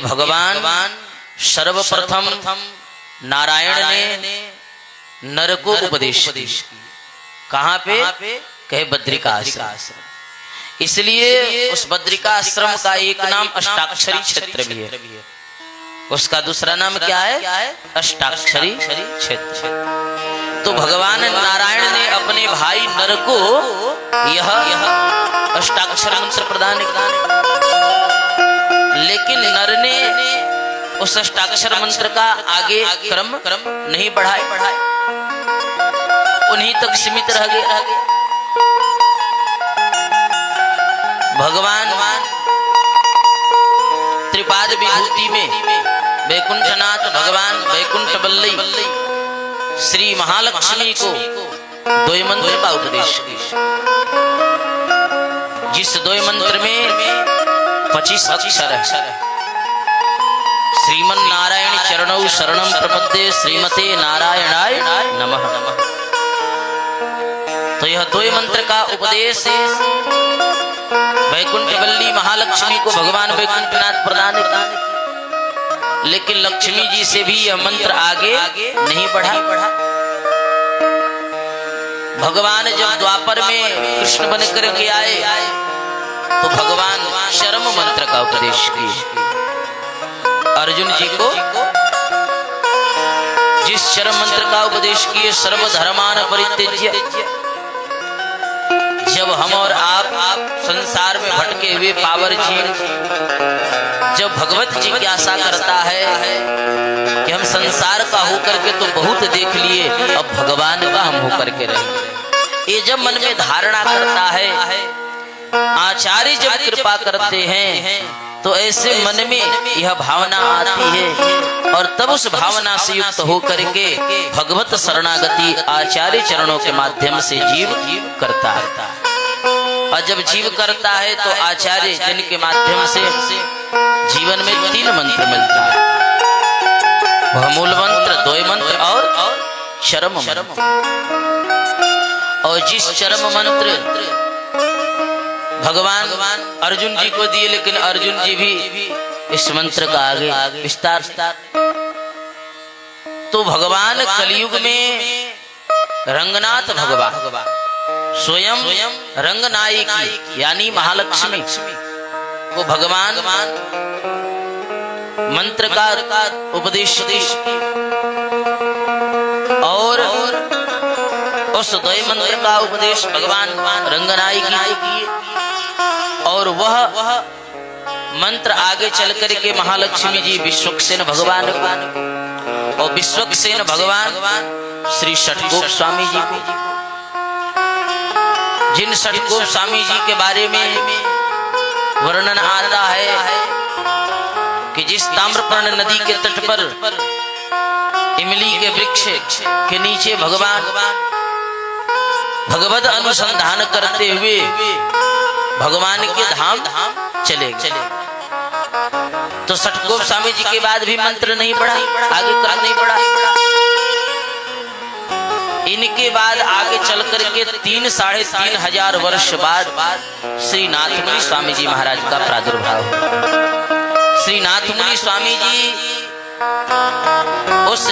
भगवान सर्वप्रथम नारायण ने नर को उपदेश दी। कहाँ पे? कहे बद्रिका आश्रम। इसलिए उस बद्रिका आश्रम का एक नाम अष्टाक्षरी क्षेत्र भी है, उसका दूसरा नाम क्या है? अष्टाक्षरी क्षेत्र। तो भगवान नारायण ने अपने भाई नर को यह अष्टाक्षर मंत्र प्रदान किया, लेकिन नर ने उस अष्टाक्षर मंत्र का आगे क्रम नहीं बढ़ाए, उन्हीं तक सीमित रह गया। भगवान त्रिपाद विभूति में वैकुंठनाथ भगवान वैकुंठ वल्लभ श्री महालक्ष्मी को द्वय मंत्र का उपदेश किया, जिस द्वय मंत्र में 25 अक्षर है। श्रीमन नारायण चरणौ शरणम प्रपद्ये श्रीमते नारायणाय नमः। तो यह द्वय मंत्र का उपदेश वैकुंठवल्ली महालक्ष्मी को भगवान वैकुंठनाथ प्रदान किया, लेकिन लक्ष्मी जी से भी यह मंत्र आगे नहीं बढ़ा। भगवान जब द्वापर में कृष्ण बन करके आए तो भगवान चरम मंत्र का उपदेश किए अर्जुन जी को। जिस चरम मंत्र का उपदेश किए, सर्वधर्मान परित्यज्य। जब हम और आप संसार में भटके हुए पावर जीव जब भगवत जिज्ञासा करता है कि हम संसार का होकर के तो बहुत देख लिए, अब भगवान का हम होकर के रहेंगे, ये जब मन में धारणा करता है, आचार्य जब कृपा करते हैं तो ऐसे मन में यह भावना आती है, और तब उस भावना से युक्त होकर के भगवत शरणागति आचार्य चरणों के माध्यम से जीव करता है। और जब जीव करता है तो आचार्य जन के माध्यम से जीवन में 3 मंत्र मिलता है, वह मूल मंत्र, द्वय मंत्र और चरम मंत्र। और जिस चरम मंत्र भगवान अर्जुन जी को दिए, लेकिन अर्जुन जी भी इस मंत्र का आगे विस्तार। तो भगवान कलयुग में रंगनाथ भगवान स्वयं रंगनायकी यानी महालक्ष्मी को भगवान मंत्र का उपदेश और उस द्वय मंत्र का उपदेश भगवान रंगनायकी को किए। और वह मंत्र आगे चल कर के महालक्ष्मी जी विश्वक्सेन भगवान और विश्वक्सेन भगवान श्री षटकोप स्वामी जी को, जिन षटकोप स्वामी जी के बारे में वर्णन आता है कि जिस ताम्रपर्ण नदी के तट पर इमली के वृक्ष के नीचे भगवान भगवत अनुसंधान करते हुए भगवान के धाम चले गए। तो षटकोप स्वामी जी के बाद भी मंत्र नहीं बढ़ा, आगे क्रम नहीं बढ़ा। इनके बाद आगे चल करके 3-3.5 हजार वर्ष बाद श्री नाथमुनि स्वामी जी महाराज का प्रादुर्भाव हुआ। श्री नाथमुनि स्वामी जी उस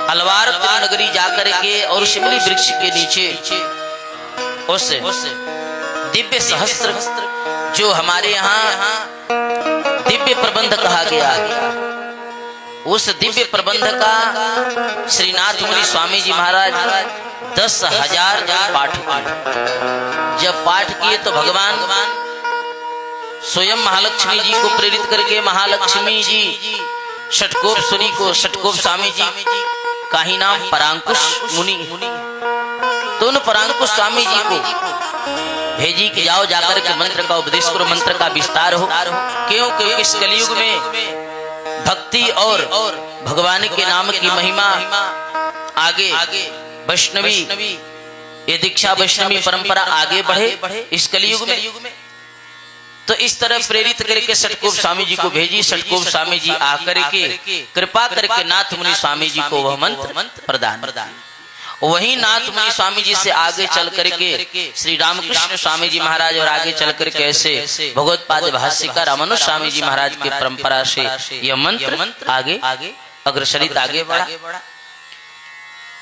अलवार नगरी जाकर के और शिमली वृक्ष के नीचे उस दिव्य सहस्त्र जो हमारे यहाँ दिव्य प्रबंध कहा गया, उस दिव्य प्रबंध का श्री नाथमुनि स्वामी जी महाराज 10,000 पाठ किए। जब पाठ किए तो भगवान स्वयं महालक्ष्मी जी को प्रेरित करके महालक्ष्मी जी षटकोपसुरी को, षटकोप स्वामी जी का ही नाम परांकुश मुनि, तो उन परांकुश स्वामी जी को भेजी कि जाओ जाकर के मंत्र का उपदेश करो, मंत्र का विस्तार हो। क्योंकि इस कलयुग में भक्ति और भगवान के नाम की महिमा आगे वैष्णवी ये दीक्षा वैष्णवी परंपरा आगे बढ़े इस कलयुग में। तो इस तरह प्रेरित करके षटकोप स्वामी जी को भेजी। षटकोप स्वामी जी आकर के कृपा करके नाथमुनि स्वामी जी को वह मंत्र प्रदान। वहीं नाथ मुनि स्वामी जी से आगे चल करके श्री रामकृष्ण स्वामी जी महाराज और आगे चल करके ऐसे भगवत्पाद भाष्यकार रामानुज स्वामी जी महाराज की परंपरा से यह मंत्र आगे अग्रसरित आगे बढ़ा।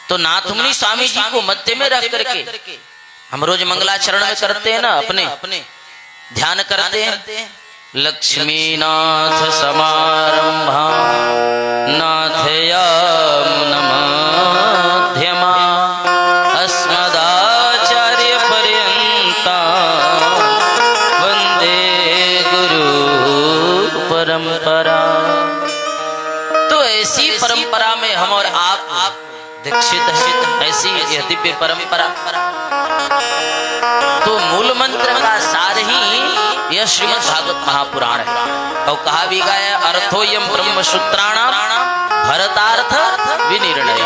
तो नाथ मुनि स्वामी जी को मध्य में रख करके हम रोज मंगलाचरण में करते हैं ना, अपने ध्यान करते हैं। लक्ष्मीनाथ समारंभा नाथयामुनमध्यमा अस्मदाचार्य पर्यंता वंदे गुरु परंपरा। तो ऐसी परंपरा में हम और आप दीक्षित है, ऐसी यह दिव्य परंपरा। तो मूल मंत्र का सार ही यह श्रीमद् भागवत महापुराण है। और कहा भी गया है, अर्थोयम ब्रह्म सूत्राणाम भरतार्थ विनिर्णय।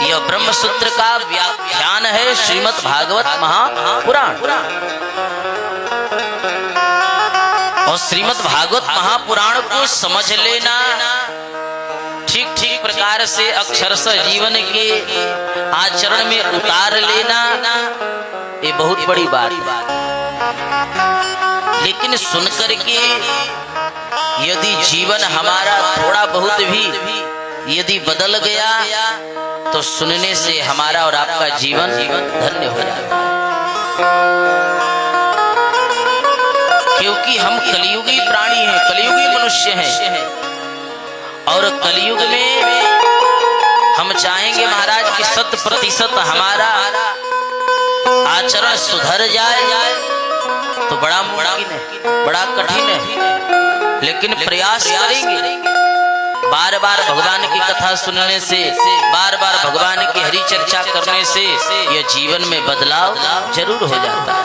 यह ब्रह्म सूत्र का व्याख्यान है श्रीमद् भागवत महापुराण। और श्रीमद् भागवत महापुराण को समझ लेना, ठीक ठीक प्रकार से अक्षरशः जीवन के आचरण में उतार लेना, ये बहुत बड़ी बात है। लेकिन सुनकर के यदि जीवन हमारा थोड़ा बहुत भी यदि बदल गया तो सुनने से हमारा और आपका जीवन धन्य हो जाता है। क्योंकि हम कलियुगी प्राणी हैं, कलियुगी मनुष्य हैं। और कलियुग में हम चाहेंगे महाराज कि 100% हमारा आचरण सुधर जाए तो बड़ा मुमकिन है, बड़ा कठिन है। लेकिन प्रयास करेंगे। बार बार भगवान की कथा सुनने से, बार बार भगवान की हरि चर्चा करने से यह जीवन में बदलाव जरूर हो जाता है।